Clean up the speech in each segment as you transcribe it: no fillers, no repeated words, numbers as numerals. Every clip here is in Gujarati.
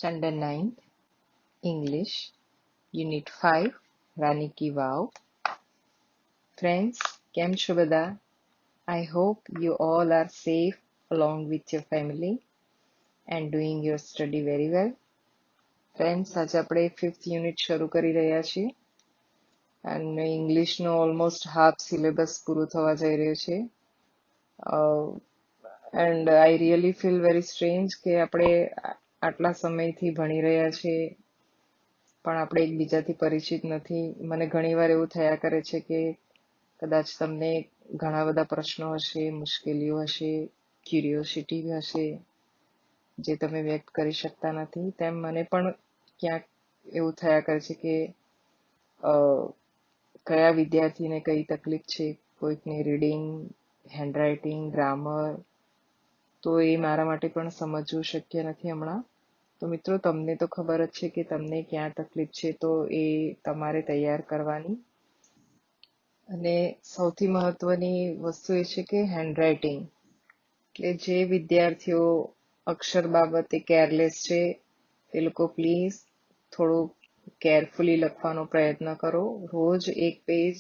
Standard 9th, English, Unit 5, Rani Ki Vav. Friends, કેમ છો બધા? I hope you all are safe along with your family and doing your study very well. Friends, આજે આપણે 5th યુનિટ શરૂ કરી રહ્યા છીએ અને ઇંગ્લિશનો ઓલમોસ્ટ હાફ સિલેબસ પૂરું થવા જઈ રહ્યો છે. And I really feel very strange કે આપણે આટલા સમયથી ભણી રહ્યા છીએ પણ આપણે એકબીજાથી પરિચિત નથી. મને ઘણીવાર એવું થયા કરે છે કે કદાચ તમને ઘણા બધા પ્રશ્નો હશે, મુશ્કેલીઓ હશે, ક્યુરિયોસિટી હશે જે તમે વ્યક્ત કરી શકતા નથી. તેમ મને પણ ક્યાંક એવું થયા કરે છે કે કયા વિદ્યાર્થીને કઈ તકલીફ છે, કોઈકને રીડિંગ, હેન્ડરાઇટિંગ, ગ્રામર, તો એ મારા માટે પણ સમજવું શક્ય નથી હમણાં. તો મિત્રો, તમને તો ખબર જ છે કે તમને ક્યાં તકલીફ છે, તો એ તમારે તૈયાર કરવાની. અને સૌથી મહત્વની વસ્તુ એ છે કે હેન્ડરાઇટિંગ, કે જે વિદ્યાર્થીઓ અક્ષર બાબતે કેરલેસ છે તે લોકો પ્લીઝ થોડું કેરફુલી લખવાનો પ્રયત્ન કરો. રોજ એક પેજ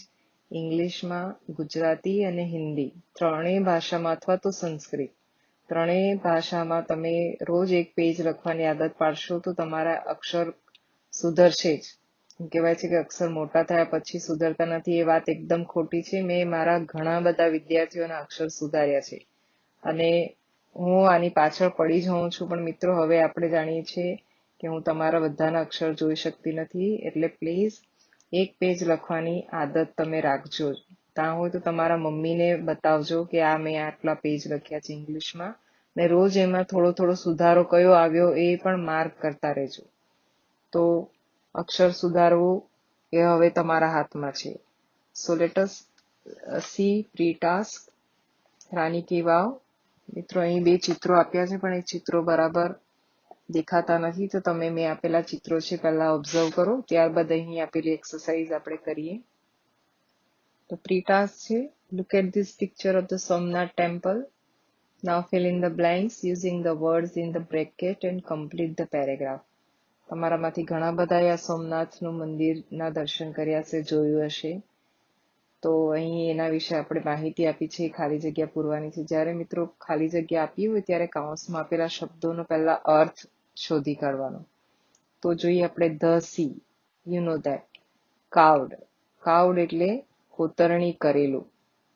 ઇંગ્લિશમાં, ગુજરાતી અને હિન્દી ત્રણેય ભાષામાં અથવા તો સંસ્કૃત ત્રણેય ભાષામાં તમે રોજ એક પેજ લખવાની આદત પાડશો તો તમારા અક્ષર સુધરશે જ. કહેવાય છે કે અક્ષર મોટા થયા પછી સુધરતા નથી, એ વાત એકદમ ખોટી છે. મેં મારા ઘણા બધા વિદ્યાર્થીઓના અક્ષર સુધાર્યા છે અને હું આની પાછળ પડી જ હોઉં છું. પણ મિત્રો, હવે આપણે જાણીએ છીએ કે હું તમારા બધાના અક્ષર જોઈ શકતી નથી, એટલે પ્લીઝ એક પેજ લખવાની આદત તમે રાખજો. ત્યાં હોય તો તમારા મમ્મીને બતાવજો કે આ મેં આટલા પેજ લખ્યા છે ઇંગ્લિશમાં, ને રોજ એમાં થોડો થોડો સુધારો કયો આવ્યો એ પણ માર્ક કરતા રહેજો. તો અક્ષર સુધારવું એ હવે તમારા હાથમાં છે. So let us see pretask, Rani ki Vav. મિત્રો, અહીં બે ચિત્રો આપ્યા છે પણ એ ચિત્રો બરાબર દેખાતા નથી, તો તમે મેં આપેલા ચિત્રો છે પહેલા ઓબ્ઝર્વ કરો, ત્યારબાદ અહીં આપેલી એક્સરસાઇઝ આપણે કરીએ. તો પ્રી-ટાસ્ક છે, look at this picture of the Somnath temple. Now fill in the blanks using the words in the bracket and complete the paragraph. તમારામાંથી ઘણા બધાએ આ સોમનાથનું મંદિરના દર્શન કર્યા છે, જોયું હશે. તો અહીં એના વિશે આપણે માહિતી આપી છે, ખાલી જગ્યા પૂરવાની છે. જ્યારે મિત્રો ખાલી જગ્યા આપી હોય ત્યારે કૌંસમાં આપેલા શબ્દોનો પહેલા અર્થ શોધી કાઢવાનો. તો જોઈએ આપણે the sea, you know that. Carved, carved એટલે કોતરણી કરેલું.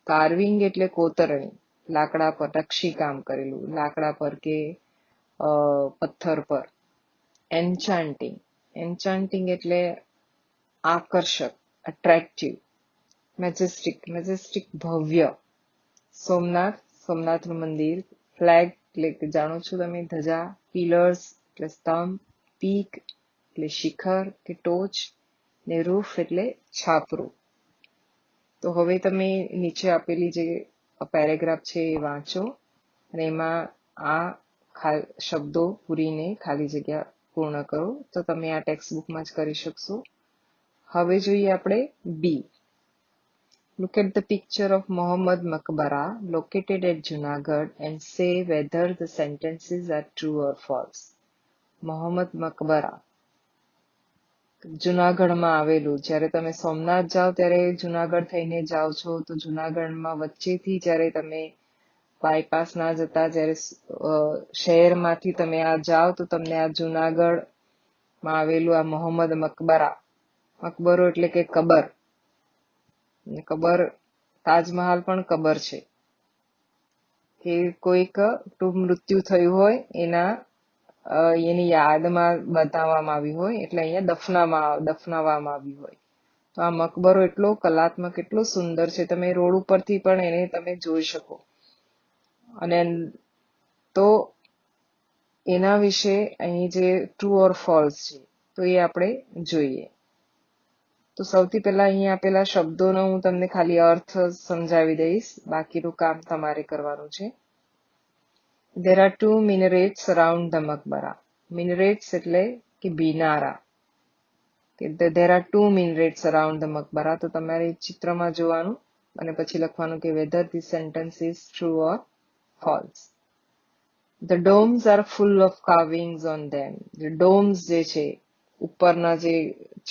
કાર્વિંગ એટલે કોતરણી, લાકડા પર નકશી કામ કરેલું, લાકડા પર કે પથ્થર પર. એન્ચાન્ટિંગ, એન્ચાન્ટિંગ એટલે આકર્ષક, અટ્રેક્ટિવ. મેજેસ્ટિક, મેજેસ્ટિક ભવ્ય. સોમનાથ, સોમનાથનું મંદિર. ફ્લેગ એટલે કે જાણો છો તમે, ધજા. પિલર્સ એટલે સ્તંભ. પીક એટલે શિખર કે ટોચ, ને રૂફ એટલે છાપરું. તો હવે તમે નીચે આપેલી જે પેરેગ્રાફ છે એ વાંચો અને એમાં આ શબ્દો પૂરીને ખાલી જગ્યા પૂર્ણ કરો. તો તમે આ ટેક્સ્ટ બુકમાં જ કરી શકશો. હવે જોઈએ આપણે બી. Look at the picture of Muhammad Maqbara located at Junagadh and say whether the sentences are true or false. Mohammad મકબરા જુનાગઢમાં આવેલું. જ્યારે તમે સોમનાથ જાઓ ત્યારે જુનાગઢ થઈને જાઓ છો, તો જુનાગઢમાં વચ્ચેથી જ્યારે તમે બાયપાસ ના જતા, જ્યારે શહેરમાંથી તમે આ જાઓ તો તમને આ જુનાગઢમાં આવેલું આ મોહમ્મદ મકબરા, મકબરો એટલે કે કબર, કબર, તાજમહાલ પણ કબર છે, કે કોઈક મૃત્યુ થયું હોય એની યાદમાં બતાવવામાં આવી હોય, એટલે અહીંયા દફનાવવામાં આવ્યું હોય. તો આ મકબરો એટલો કલાત્મક, એટલો સુંદર છે, તમે રોડ ઉપરથી પણ એને તમે જોઈ શકો. અને તો એના વિશે અહીં જે ટ્રુ ઓર ફોલ્સ છે તો એ આપણે જોઈએ. તો સૌથી પહેલા અહીં આપેલા શબ્દોનો હું તમને ખાલી અર્થ સમજાવી દઈશ, બાકીનું કામ તમારે કરવાનું છે. There are two minarets around the maqbara. Minarets એટલે કે મિનારા. There are two minarets around the maqbara. તો તમારે ચિત્રમાં જોવાનું અને પછી લખવાનું કે whether this sentence is true or false. The domes are full of carvings on them. The domes જે છે ઉપરના જે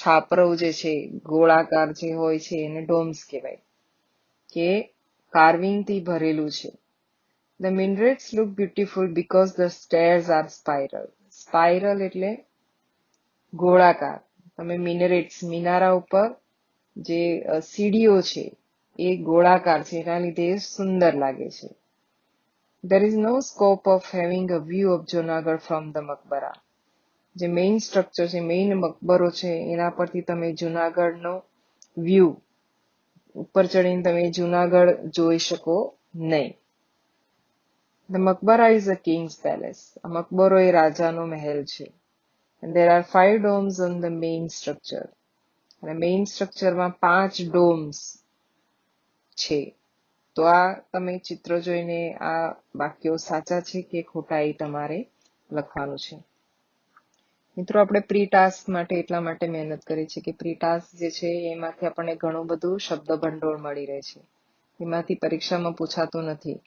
છાપરો જે છે ગોળાકાર જે હોય છે એને ડોમ્સ કહેવાય કે કાર્વિંગ થી ભરેલું છે. The minarets look beautiful because the stairs are spiral. Spiral એટલે ગોળાકાર. તમે મિનરેટ્સ મિનારા ઉપર જે સીડીઓ છે એ ગોળાકાર છે એના લીધે સુંદર લાગે છે. There is no scope of having a view of Junagadh from the મકબરા. જે મેઇન સ્ટ્રક્ચર છે મેઇન મકબરો છે એના પરથી તમે જુનાગઢનો વ્યૂ ઉપર ચડીને તમે જુનાગઢ જોઈ શકો નહીં. The Maqbara is a king's palace. આ મકબરો એ રાજાનો મહેલ છે. And there are 5 domes on the main structure. અને મેઇન સ્ટ્રક્ચરમાં 5 ડોમ્સ છે. તો આ તમે ચિત્ર જોઈને આ વાક્યો સાચા છે કે ખોટા એ તમારે લખવાનું છે. મિત્રો આપણે પ્રી ટાસ્ક માટે એટલા માટે મહેનત કરી છે કે પ્રી ટાસ્ક જે છે એમાંથી આપણને ઘણું બધું શબ્દ ભંડોળ મળી રહે છે. એમાંથી પરીક્ષામાં પૂછાતું નથી,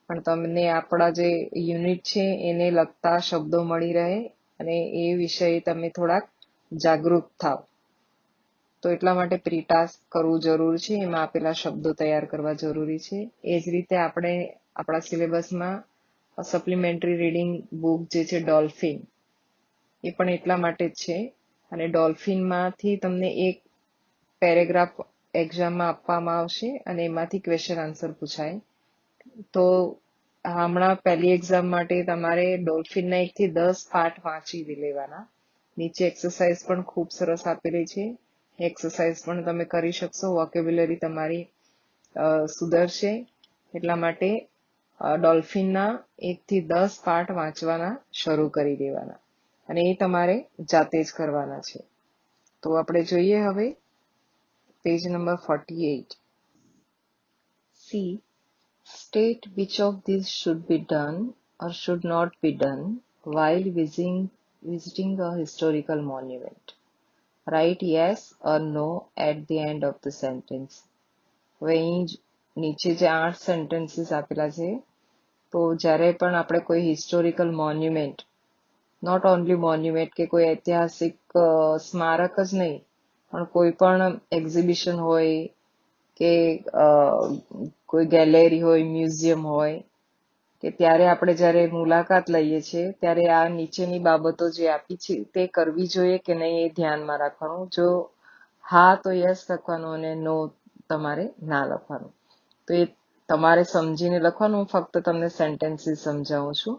પણ તમને આપણા જે યુનિટ છે એને લગતા શબ્દો મળી રહે અને એ વિષયે તમે થોડાક જાગૃત થાવ. તો એટલા માટે પ્રી ટાસ્ક કરવું જરૂરી છે. એમાં આપેલા શબ્દો તૈયાર કરવા જરૂરી છે. એ જ રીતે આપણે આપણા સિલેબસમાં સપ્લિમેન્ટરી રીડિંગ બુક જે છે ડોલ્ફિન એ પણ એટલા માટે જ છે. અને ડોલ્ફિનમાંથી તમને એક પેરેગ્રાફ એક્ઝામમાં આપવામાં આવશે અને એમાંથી ક્વેશ્ચન આન્સર પૂછાય. તો હમણાં પહેલી એક્ઝામ માટે તમારે ડોલ્ફિનના 1 થી 10 પાઠ વાંચી લેવાના. નીચે એક્સરસાઇઝ પણ ખૂબ સરસ આપેલી છે. એક્સરસાઇઝ પણ તમે કરી શકશો. વોકેબ્યુલરી તમારી સુધરશે. એટલા માટે ડોલ્ફિનના 1 થી 10 પાઠ વાંચવાના શરૂ કરી દેવાના અને એ તમારે જાતે જ કરવાના છે. તો આપણે જોઈએ હવે page number 48. C, state which of these should be done or should not be done while visiting a historical monument. Write yes or no at the end of the sentence. હવે અહીં નીચે જે 8 સેન્ટેન્સીસ આપેલા છે, તો જ્યારે પણ આપણે કોઈ historical monument, not only monument કે કોઈ ઐતિહાસિક સ્મારક જ નહીં, પણ કોઈ પણ એક્ઝિબિશન હોય કે કોઈ ગેલેરી હોય, મ્યુઝિયમ હોય, કે ત્યારે આપણે જ્યારે મુલાકાત લઈએ છીએ ત્યારે આ નીચેની બાબતો જે આપી છે તે કરવી જોઈએ કે નહીં એ ધ્યાનમાં રાખવાનું. જો હા તો યસ લખવાનું અને નો તમારે ના લખવાનું. તો એ તમારે સમજીને લખવાનું. હું ફક્ત તમને સેન્ટેન્સીસ સમજાવું છું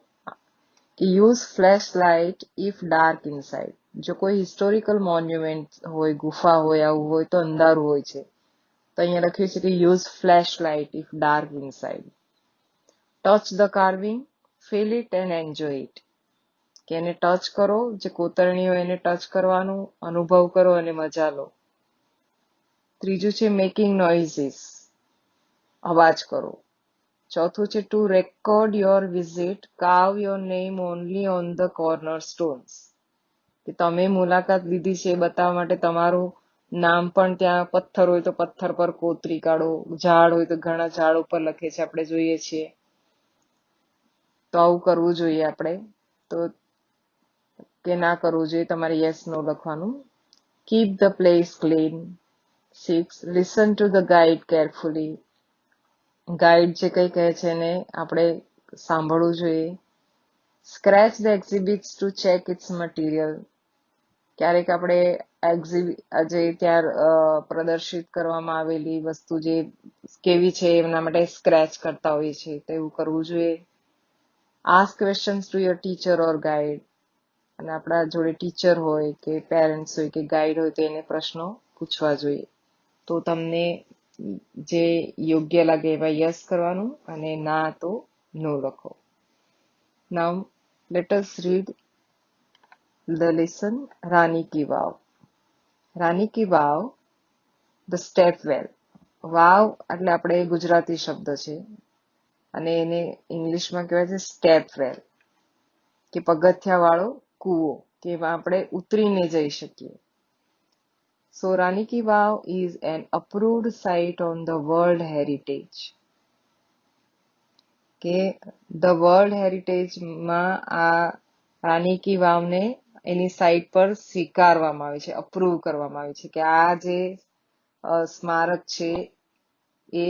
કે use flash light if dark inside. જો કોઈ હિસ્ટોરિકલ મોન્યુમેન્ટ હોય, ગુફા હોય, આવું હોય તો અંધારું હોય છે, તો અહીંયા લખ્યું છે કે use flash light if dark inside. Touch the carving, feel it and enjoy it. કે એને ટચ કરો, જે કોતરણી હોય એને ટચ કરવાનું, અનુભવ કરો અને મજા લો. ત્રીજું છે મેકિંગ નોઇઝીસ, અવાજ કરો. ચોથું છે to record your visit, carve your name only on the cornerstones. કે તમે મુલાકાત લીધી છે એ બતાવવા માટે તમારું નામ પણ ત્યાં પથ્થર હોય તો પથ્થર પર કોતરી કાઢો, ઝાડ હોય તો ઘણા ઝાડ ઉપર લખે છે, આપણે જોઈએ છીએ. તો આવું કરવું જોઈએ આપણે. તો કે ના કરવું જોઈએ તમારે યસ નો લખવાનું. Keep the place clean. 6, listen to the guide carefully. Guide જે કંઈ કહે છે એને આપણે સાંભળવું જોઈએ. Scratch the exhibits to check its material. ક્યારેક આપણે જે ત્યાં પ્રદર્શિત કરવામાં આવેલી વસ્તુ જે કેવી છે એના માટે સ્ક્રેચ કરતા હોઈએ છીએ, તો એવું કરવું જોઈએ. Ask questions to your teacher or guide. અને આપણા જોડે ટીચર હોય કે પેરેન્ટ્સ હોય કે ગાઈડ હોય તો એને પ્રશ્નો પૂછવા જોઈએ. તો તમને જે યોગ્ય લાગે એવા યસ કરવાનું અને ના તો નો લખો. Now let us read the lesson Rani ki Vav. Rani ki Vav, the stepwell. વાવ એટલે આપણે ગુજરાતી શબ્દ છે અને એને ઇંગ્લિશમાં કહેવાય છે સ્ટેપ વેલ, કે પગથિયા વાળો કૂવો, કે એમાં આપણે ઉતરીને જઈ શકીએ. So Rani Ki Vav is an approved site on the World Heritage. કે ધ વર્લ્ડ હેરિટેજમાં આ રાણી કી વાવને એની સાઇટ પર સ્વીકારવામાં આવે છે, અપ્રૂવ કરવામાં આવે છે કે આ જે સ્મારક છે એ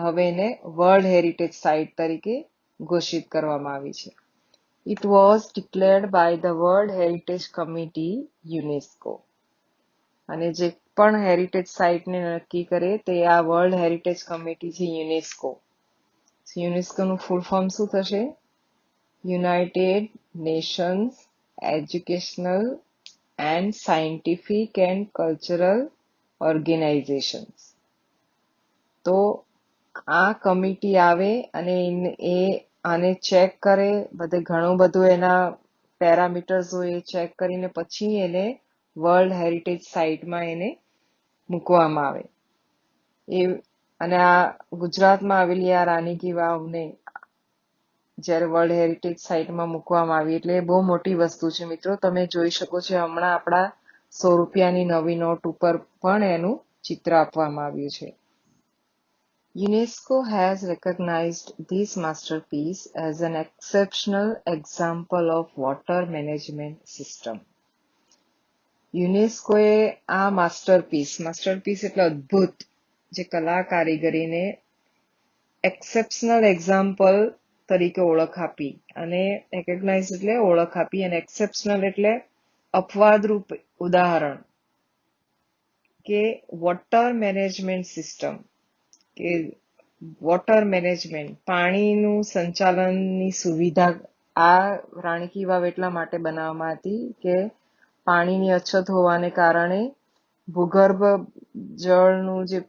હવે એને વર્લ્ડ હેરિટેજ સાઇટ તરીકે ઘોષિત કરવામાં આવી છે. It was declared by the World Heritage Committee, UNESCO. અને જે પણ હેરિટેજ સાઇટને નક્કી કરે તે આ વર્લ્ડ હેરિટેજ કમિટી છે, યુનેસ્કો. યુનેસ્કોનું ફૂલ ફોર્મ શું થશે? United Nations educational and scientific and cultural organisations. તો આ કમિટી આવે અને એ આને ચેક કરે, બધે ઘણું બધું એના પેરામીટર્સ હોય એ ચેક કરીને પછી એને વર્લ્ડ હેરિટેજ સાઇટમાં એને મૂકવામાં આવે. અને આ ગુજરાતમાં આવેલી આ રાણી કી વાવને જ્યારે વર્લ્ડ હેરિટેજ સાઇટમાં મૂકવામાં આવી એટલે એ બહુ મોટી વસ્તુ છે મિત્રો. તમે જોઈ શકો છો હમણાં આપણા 100 રૂપિયાની નવી નોટ ઉપર પણ એનું ચિત્ર આપવામાં આવ્યું છે. UNESCO has recognized this masterpiece as an exceptional example of water management system. યુનેસ્કોએ આ માસ્ટરપીસ એટલે અદ્ભુત જે કલા કારીગરીને એક્સેપ્શનલ એક્ઝામ્પલ તરીકે ઓળખ આપી, અને રેકગ્નાઇઝ એટલે ઓળખ આપી, અને એક્સેપ્શનલ એટલે અપવાદરૂપ ઉદાહરણ કે વોટર મેનેજમેન્ટ સિસ્ટમ, કે વોટર મેનેજમેન્ટ પાણીનું સંચાલનની સુવિધા આ રાણી કી વાવ એટલા માટે બનાવવામાં હતી કે પાણીની અછત હોવાને કારણે ભૂગર્ભ જળનું જે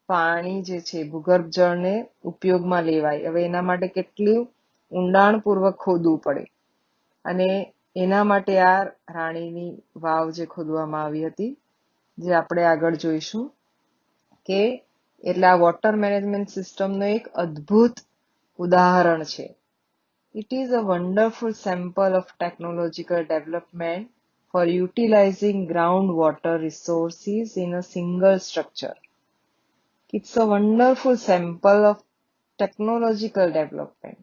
પાણી જે છે ભૂગર્ભ જળને ઉપયોગમાં લેવાય. હવે એના માટે કેટલું ઊંડાણપૂર્વક ખોદવું પડે, અને એના માટે આ રાણીની વાવ જે ખોદવામાં આવી હતી, જે આપણે આગળ જોઈશું. કે એટલે આ વોટર મેનેજમેન્ટ સિસ્ટમનો એક અદ્ભુત ઉદાહરણ છે. It is a wonderful sample of technological development for utilizing groundwater resources in a single structure. It's a wonderful sample of technological development.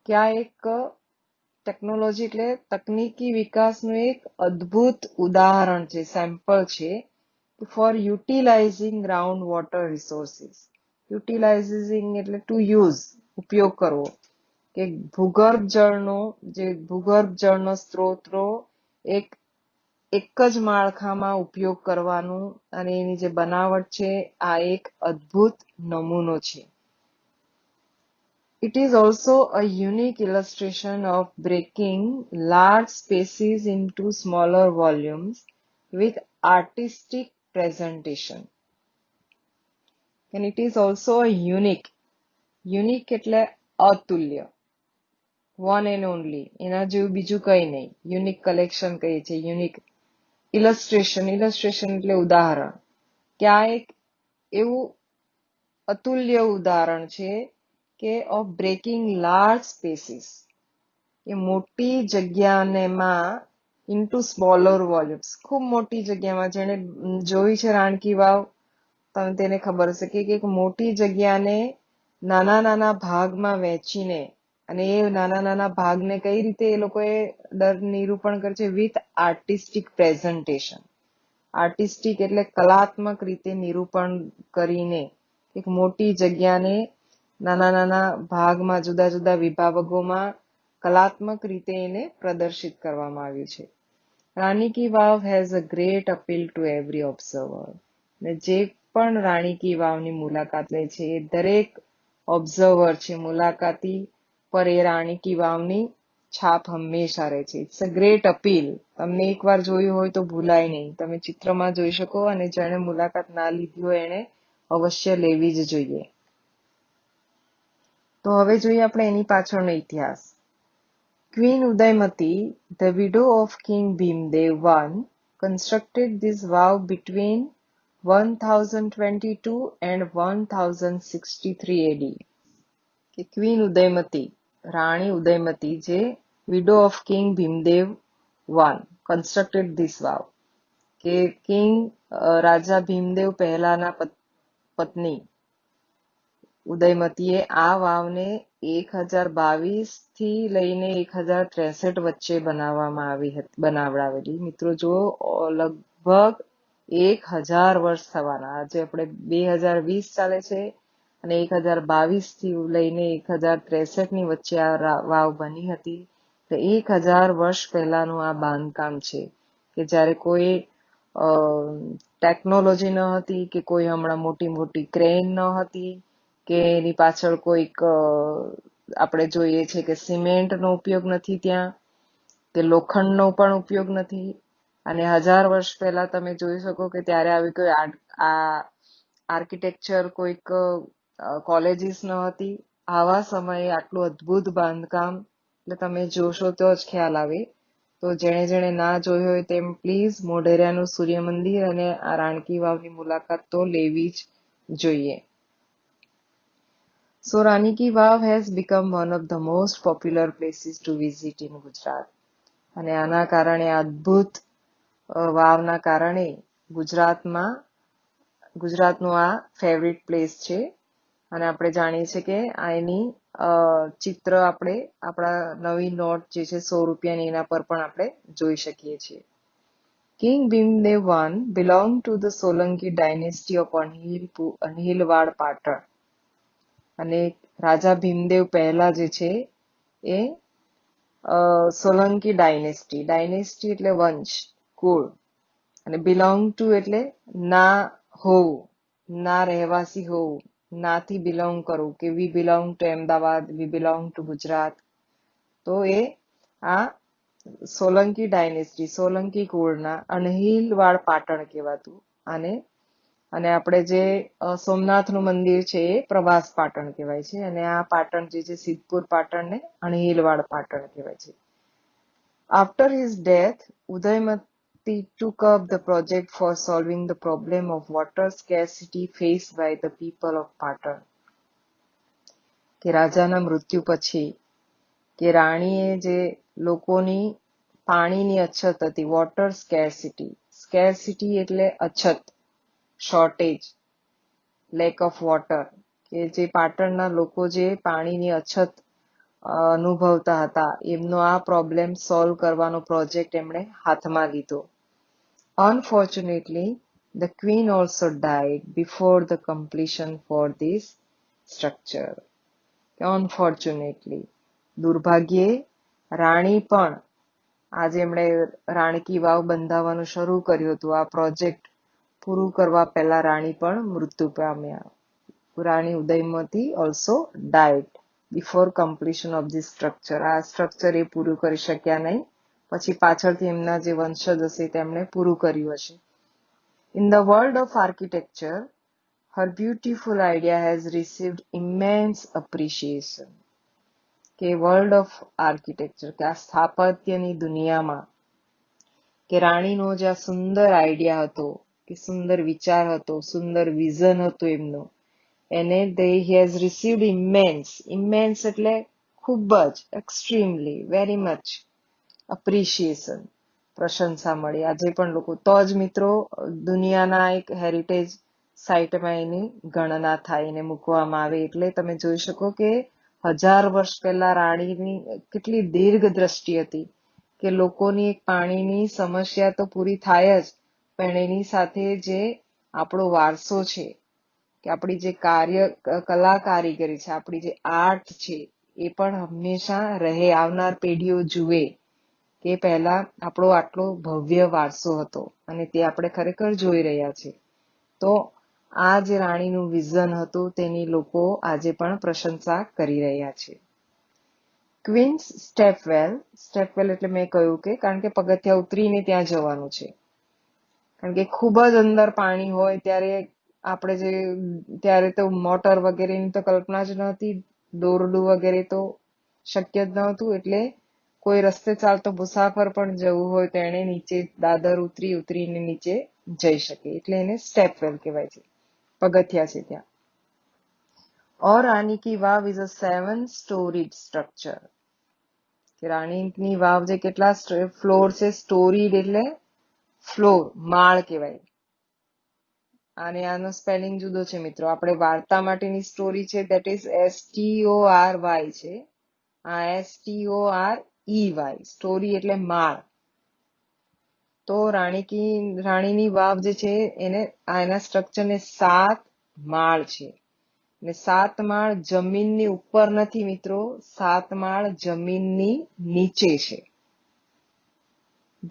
કે આ એક ટેકનોલોજી એટલે તકનીકી વિકાસનું એક અદ્ભુત ઉદાહરણ છે, સેમ્પલ છે, ફોર યુટિલાઇઝિંગ ગ્રાઉન્ડ વોટર રિસોર્સિસ. યુટિલાઇઝિંગ એટલે ટુ યુઝ, ઉપયોગ કરવો, કે ભૂગર્ભ જળનો સ્ત્રોતનો એક જ માળખામાં ઉપયોગ કરવાનું, અને એની જે બનાવટ છે આ એક અદ્ભુત નમૂનો છે. It is also a unique illustration of breaking large spaces into smaller volumes with artistic presentation. And it is also a unique એટલે અતુલ્ય, one and only, એના જેવું બીજું કઈ નહીં. યુનિક કલેક્શન કહીએ છીએ, યુનિક ઇલસ્ટ્રેશન એટલે ઉદાહરણ, કે આ એક એવું અતુલ્ય ઉદાહરણ છે કે ઓફ બ્રેકિંગ લાર્જ સ્પેસીસ, એ મોટી જગ્યાનેમાં ઇન્ટુ સ્મોલર વોલ્યુમ્સ, ખૂબ મોટી જગ્યામાં. જેને જોઈ છે રાણકી વાવ તમે તેને ખબર હશે કે એક મોટી જગ્યાને નાના નાના ભાગમાં વહેંચીને, અને એ નાના નાના ભાગને કઈ રીતે એ લોકોએ નિરૂપણ કરે છે, વિથ આર્ટિસ્ટિક પ્રેઝન્ટેશન. આર્ટિસ્ટિક એટલે કલાત્મક રીતે નિરૂપણ કરીને એક મોટી જગ્યાને નાના નાના ભાગમાં, જુદા જુદા વિભાગોમાં કલાત્મક રીતે એને પ્રદર્શિત કરવામાં આવ્યું છે. Rani ki Vav has a great appeal to every observer. ને જે પણ રાણી કી વાવની મુલાકાત લે છે એ દરેક ઓબ્ઝર્વર છે, મુલાકાતી પર એ રાણી કી વાવની છાપ હંમેશા રહે છે. It's a great appeal. તમને એકવાર જોયું હોય તો ભૂલાય નહીં. તમે ચિત્રમાં જોઈ શકો, અને જેણે મુલાકાત ના લીધી હોય એને અવશ્ય લેવી જ જોઈએ. તો હવે જોઈએ આપણે એની પાછળનો ઇતિહાસ. Queen Udaymati, the widow of King Bhimdev I, constructed this vow between 1022 and 1063 AD. કે ક્વીન ઉદયમતી, રાણી ઉદયમતી, જે widow of king Bhimdev I constructed this vow, કે કિંગ રાજા ભીમદેવ પહેલાના પત્ની ઉદયમતીએ આ વાવને 1022 થી લઈને 1063 વચ્ચે બનાવડાવેલી. મિત્રો જો લગભગ 1000 વર્ષ થવાના. આજે આપણે 2020 ચાલે છે અને 1022 થી લઈને 1063 ની વચ્ચે આ વાવ બની હતી. તો 1000 વર્ષ પહેલાનું આ બાંધકામ છે કે જ્યારે કોઈ ટેકનોલોજી ન હતી, કે કોઈ હમણાં મોટી મોટી ક્રેન ન હતી, કે એની પાછળ કોઈક આપણે જોઈએ છે કે સિમેન્ટનો ઉપયોગ નથી ત્યાં, કે લોખંડનો પણ ઉપયોગ નથી. અને 1000 વર્ષ પહેલા તમે જોઈ શકો કે ત્યારે આવી કોઈ આ આર્કિટેક્ચર કોઈક કોલેજીસ ન હતી. આવા સમયે આટલું અદ્ભુત બાંધકામ એટલે તમે જોશો તો જ ખ્યાલ આવે. તો જેણે જેણે ના જોયું હોય તેમ પ્લીઝ મોઢેરાનું સૂર્ય મંદિર અને આ રાણકી વાવની મુલાકાત તો લેવી જ જોઈએ. So Rani Ki Vav has become one of the most popular places to visit in Gujarat. અને આના કારણે અદ્ભુત વાવના કારણે ગુજરાતનું આ ફેવરિટ પ્લેસ છે. અને આપણે જાણીએ છીએ કે એની ચિત્ર આપણે આપણા નવી નોટ જે છે 100 રૂપિયાની એના પર પણ આપણે જોઈ શકીએ છીએ. King Bhimdev I belonged to the Solanki dynasty of Anhilwad Patan. અને રાજા ભીમદેવ પહેલા જે છે એ સોલંકી ડાયનેસ્ટી એટલે વંશ, કુળ, અને બિલોંગ ટુ એટલે ના હોવું, ના રહેવાસી હોવું, નાથી બિલોંગ કરવું, કે we belong to Ahmedabad, we belong to Gujarat. તો એ આ સોલંકી ડાયનેસ્ટી, સોલંકી કુળના અણહિલવાડ પાટણ કહેવાતું. અને આપણે જે સોમનાથનું મંદિર છે એ પ્રભાસ પાટણ કહેવાય છે. અને આ પાટણ જે છે સિદ્ધપુર પાટણ ને અણહિલવાડ પાટણ કહેવાય છે. After his death, Udaymati took up the project for solving the problem of water scarcity faced by the people of Patan. કે રાજાના મૃત્યુ પછી કે રાણીએ જે લોકોની પાણીની અછત હતી, વોટર સ્કેર્સિટી એટલે અછત, શોર્ટેજ, લેક ઓફ વોટર, કે જે પાટણના લોકો જે પાણીની અછત અનુભવતા હતા એમનો આ પ્રોબ્લેમ સોલ્વ કરવાનો પ્રોજેક્ટ એમણે હાથમાં લીધો. Unfortunately, the queen also died before the completion for this structure. Unfortunately, દુર્ભાગ્યે રાણી પણ આજે એમણે રાણકી વાવ બંધાવવાનું શરૂ કર્યું હતું. આ પ્રોજેક્ટ પૂરું કરવા પહેલા રાણી પણ મૃત્યુ પામ્યા. Rani Udayamati also died before completion of this structure. આ સ્ટ્રક્ચર એ પૂરું કરી શક્યા નહીં, પછી પાછળથી એમના જે વંશજ હશે તેમણે પૂરું કર્યું હશે. In the world of architecture, her beautiful idea has received immense appreciation. કે વર્લ્ડ ઓફ આર્કિટેક્ચર, કે આ સ્થાપત્યની દુનિયામાં કે રાણીનો જે આ સુંદર આઈડિયા હતો, કે સુંદર વિચાર હતો, સુંદર વિઝન હતું એમનું, એને he has received immense એટલે ખૂબ જ, એક્સ્ટ્રીમલી, વેરી મચ અપ્રિશિએશન, પ્રશંસા મળી. આજે પણ લોકો તો જ મિત્રો દુનિયાના એક હેરિટેજ સાઇટમાં એની ગણના થાય, એને મૂકવામાં આવે. એટલે તમે જોઈ શકો કે 1000 વર્ષ પહેલા રાણીની કેટલી દીર્ઘ દ્રષ્ટિ હતી કે લોકોની એક પાણીની સમસ્યા તો પૂરી થાય જ, પણ એની સાથે જે આપણો વારસો છે, કે આપણી જે કલા કારીગરી છે, આપણી જે આર્ટ છે, એ પણ હંમેશા રહે, આવનાર પેઢીઓ જુએ કે પહેલા આપણો આટલો ભવ્ય વારસો હતો અને તે આપણે ખરેખર જોઈ રહ્યા છે. તો આ જે રાણીનું વિઝન હતું તેની લોકો આજે પણ પ્રશંસા કરી રહ્યા છે. ક્વીન્સ સ્ટેપવેલ એટલે મેં કહ્યું કે કારણ કે પગથિયા ઉતરીને ત્યાં જવાનું છે, કારણ કે ખૂબ જ અંદર પાણી હોય ત્યારે તો મોટર વગેરેની તો કલ્પના જ નહોતી, દોરડું વગેરે તો શક્ય જ નહોતું. એટલે કોઈ રસ્તે ચાલતો મુસાફર પણ જવું હોય તો એને નીચે દાદર ઉતરીને નીચે જઈ શકે, એટલે એને સ્ટેપવેલ કહેવાય છે, પગથિયા છે ત્યાં. ઓર રાની કી વાવ ઇઝ અ 7-storied સ્ટ્રક્ચર. કે રાણીની વાવ જે કેટલા ફ્લોર છે, સ્ટોરીડ એટલે ફ્લોર, માળ કહેવાય. અને આનો સ્પેલિંગ જુદો છે મિત્રો. આપણે વાર્તા માટેની સ્ટોરી છે that is STORY છે. આ STOREY સ્ટોરી એટલે માળ. તો રાણીની વાવ જે છે એના સ્ટ્રક્ચરને 7 માળ છે. ને 7 માળ જમીનની ઉપર નથી મિત્રો, 7 માળ જમીનની નીચે છે.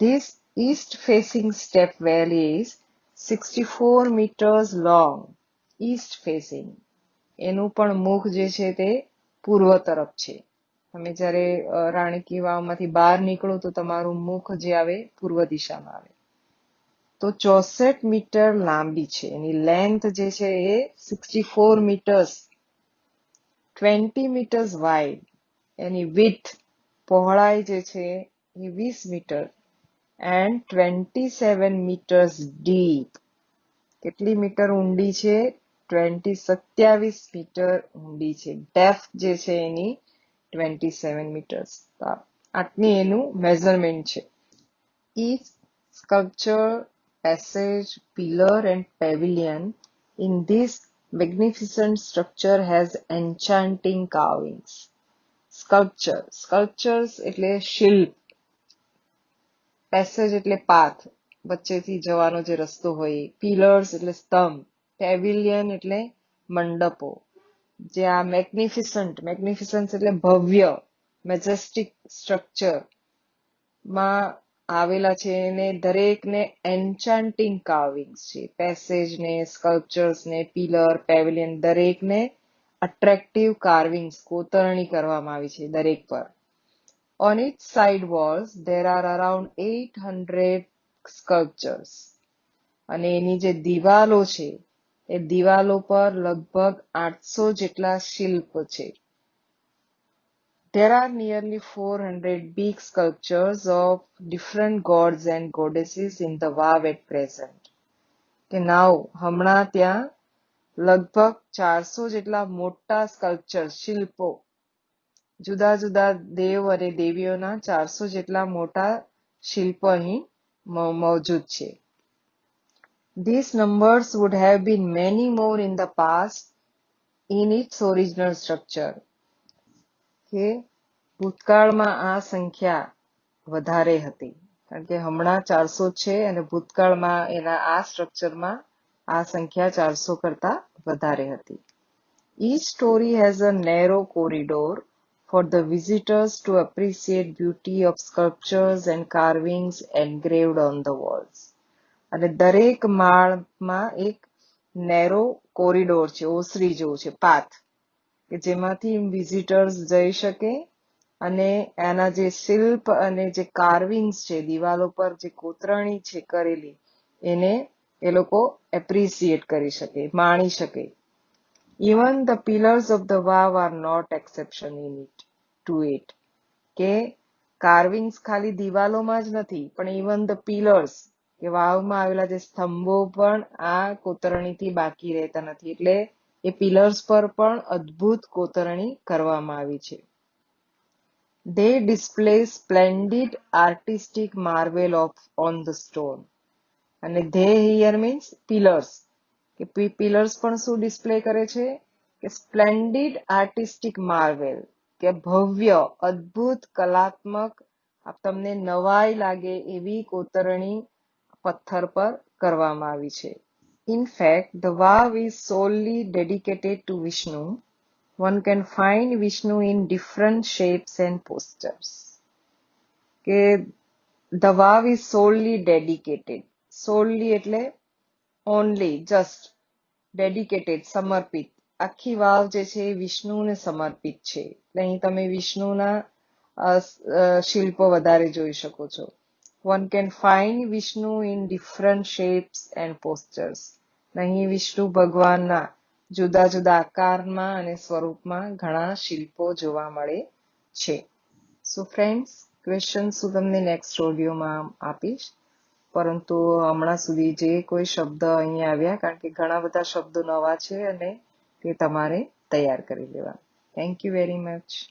This east facing step well is 64 meters long. East facing. એનું પણ મુખ જે છે તે પૂર્વ તરફ છે. તમે જ્યારે રાણી કી વાવમાંથી બહાર નીકળો તો તમારું મુખ જે આવે પૂર્વ દિશામાં આવે. તો 64 મીટર લાંબી છે. એની લેન્થ જે છે એ 64 મીટર્સ, 20 meters wide. એની width પહોળાઈ જે છે એ 20 મીટર and 27 meters deep. કેટલી મીટર ઊંડી છે? 27 મીટર ઊંડી છે. ડેપ્થ જે છે એની 27 મીટર્સ. આટલી એનું મેઝરમેન્ટ છે. Each sculpture, passage, pillar and pavilion in this magnificent structure has enchanting carvings. Sculptures એટલે શિલ્પ, પેસેજ એટલે પાથ, વચ્ચેથી જવાનો જે રસ્તો હોય, પિલર્સ એટલે સ્તંભ, પેવિલિયન એટલે મંડપો. જે આ મેગ્નિફિસન્ટ એટલે ભવ્ય, મેજેસ્ટિક સ્ટ્રક્ચર માં આવેલા છે એને દરેકને એન્ચાન્ટિંગ કાર્વિંગ્સ છે. પેસેજ ને, સ્કલ્પચર્સ ને, પિલર, પેવિલિયન દરેકને અટ્રેક્ટિવ કાર્વિંગ્સ, કોતરણી કરવામાં આવી છે દરેક પર. On its side walls there are around 800 sculptures. અને એની જે દિવાલો છે એ દિવાલો પર લગભગ 800 જેટલા શિલ્પ છે. There are nearly 400 big sculptures of different gods and goddesses in the Vav at present. કે now હમણાં ત્યાં લગભગ 400 જેટલા મોટા સ્કલ્પચર, શિલ્પો, જુદા જુદા દેવ અને દેવીઓના 400 જેટલા મોટા શિલ્પો અહીં મૌજૂદ છે. These numbers would have been many more in the past in its original structure. કે ભૂતકાળમાં આ સંખ્યા વધારે હતી, કારણ કે હમણાં 400 છે અને ભૂતકાળમાં એના આ સ્ટ્રક્ચરમાં આ સંખ્યા 400 કરતા વધારે હતી. Each story has a narrow corridor for the visitors to appreciate beauty of sculptures and carvings engraved on the walls. અને દરેક માળમાં એક નેરો કોરિડોર છે, ઓસરી જેવું છે, પાથ, કે જેમાંથી વિઝિટર્સ જઈ શકે અને એના જે શિલ્પ અને જે કાર્વિંગ્સ છે, દિવાલો પર જે કોતરણી છે કરેલી, એને એ લોકો એપ્રિસિએટ કરી શકે, માણી શકે. Even the pillars of the Vav are not exception to it. કે કાર્વિંગ્સ ખાલી દિવાલોમાં જ નથી, પણ even the pillars, કે વાવમાં આવેલા જે સ્તંભો પણ આ કોતરણીથી બાકી રહેતા નથી. એટલે એ પિલર્સ પર પણ અદ્ભુત કોતરણી કરવામાં આવી છે. They display splendid artistic marvel on the stone. અને they here means pillars. કે પિલર્સ પણ શું ડિસ્પ્લે કરે છે? કે સ્પ્લેન્ડિડ આર્ટિસ્ટિક માર્વેલ, કે ભવ્ય, અદ્ભુત, કલાત્મક, તમને નવાઈ લાગે એવી કોતરણી પથ્થર પર કરવામાં આવી છે. In fact, the Vav is solely dedicated to Vishnu. One can find Vishnu in different shapes and postures. કે the Vav is solely dedicated. Solely એટલે only, just, dedicated, સમર્પિત. આખી વાવ જે છે એ વિષ્ણુને સમર્પિત છે. એટલે અહીં તમે વિષ્ણુના શિલ્પો વધારે જોઈ શકો છો. One can find Vishnu in different shapes and postures. અહીં વિષ્ણુ ભગવાનના જુદા જુદા આકારમાં અને સ્વરૂપમાં ઘણા શિલ્પો જોવા મળે છે. So friends, questions હું તમને next ઓડિયોમાં આપીશ. પરંતુ હમણાં સુધી જે કોઈ શબ્દ અહીં આવ્યા, કારણ કે ઘણા બધા શબ્દો નવા છે અને તે તમારે તૈયાર કરી લેવા. Thank you very much.